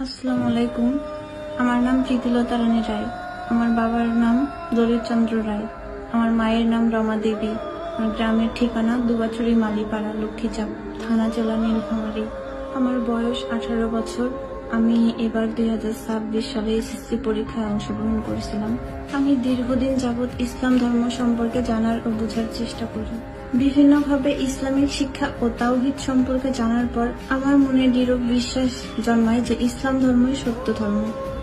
আসসালামু আলাইকুম। আমার নাম প্রীতিলতা রানী রায়। আমার বাবার নাম দলিত চন্দ্র রায়। আমার মায়ের নাম রমা দেবী। আমার গ্রামের ঠিকানা দুবাছড়ি মালিপাড়া, লক্ষ্মীচাপ, থানা জেলা নীলফামারী। আমার বয়স 18 বছর। আমি এবার 2026 সালে এসএসসি পরীক্ষায় অংশগ্রহণ করেছিলাম। আমি দীর্ঘদিন যাবৎ ইসলাম ধর্ম সম্পর্কে জানার ও বোঝার চেষ্টা করি। বিভিন্নভাবে ইসলামিক শিক্ষা ও তাওহীদ সম্পর্কে জানার পর আমার মনে দৃঢ় বিশ্বাস জন্মায় যে ইসলাম ধর্মই সত্য ধর্ম।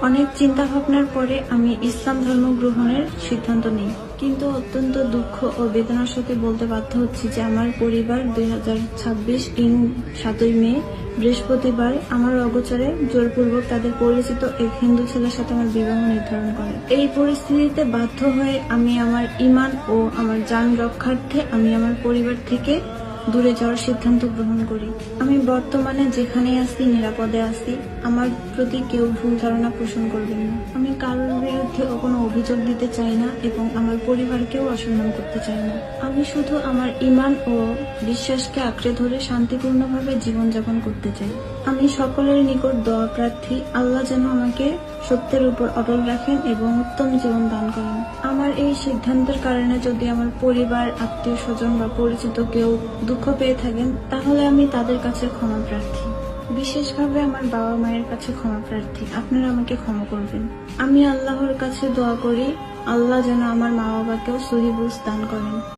অনেক চিন্তা ভাবনার পরে আমি ইসলাম ধর্ম গ্রহণের সিদ্ধান্ত নিই, কিন্তু অত্যন্ত দুঃখ ও বেদনার সাথে বলতে বাধ্য হচ্ছি যে আমার পরিবার 2026 7ই মে বৃহস্পতিবার আমার অগোচরে জোরপূর্বক তাদের পরিচিত এক হিন্দু ছেলের সাথে আমার বিবাহ নির্ধারণ করে। এই পরিস্থিতিতে বাধ্য হয়ে আমি আমার ঈমান ও আমার জান রক্ষার্থে আমি আমার পরিবার থেকে দূরে যাওয়ার সিদ্ধান্ত গ্রহণ করি। আমি বর্তমানে যেখানে আছি নিরাপদে আছি। আমার প্রতি কেউ ভুল ধারণা পোষণ করবেন না। আমি কারোর বিরুদ্ধে কোনো অভিযোগ দিতে চাই না এবং আমার পরিবারকেও অসম্মান করতে চাই না। আমি শুধু আমার ঈমান ও বিশ্বাসকে আঁকড়ে ধরে শান্তিপূর্ণভাবে জীবনযাপন করতে চাই। আমি সকলের নিকট দোয়া প্রার্থী, আল্লাহ যেন আমাকে সত্যের উপর অটল রাখেন এবং উত্তম জীবন দান করেন। আমার এই সিদ্ধান্তের কারণে যদি আমার পরিবার, আত্মীয় স্বজন বা পরিচিত কেউ দুঃখ পেয়ে থাকেন, তাহলে আমি তাদের কাছে ক্ষমা প্রার্থী। বিশেষভাবে আমার বাবা মায়ের কাছে ক্ষমা প্রার্থী। আপনারা আমাকে ক্ষমা করবেন। আমি আল্লাহর কাছে দোয়া করি, আল্লাহ যেন আমার মা বাবাকেও সহি বুঝ দান করেন।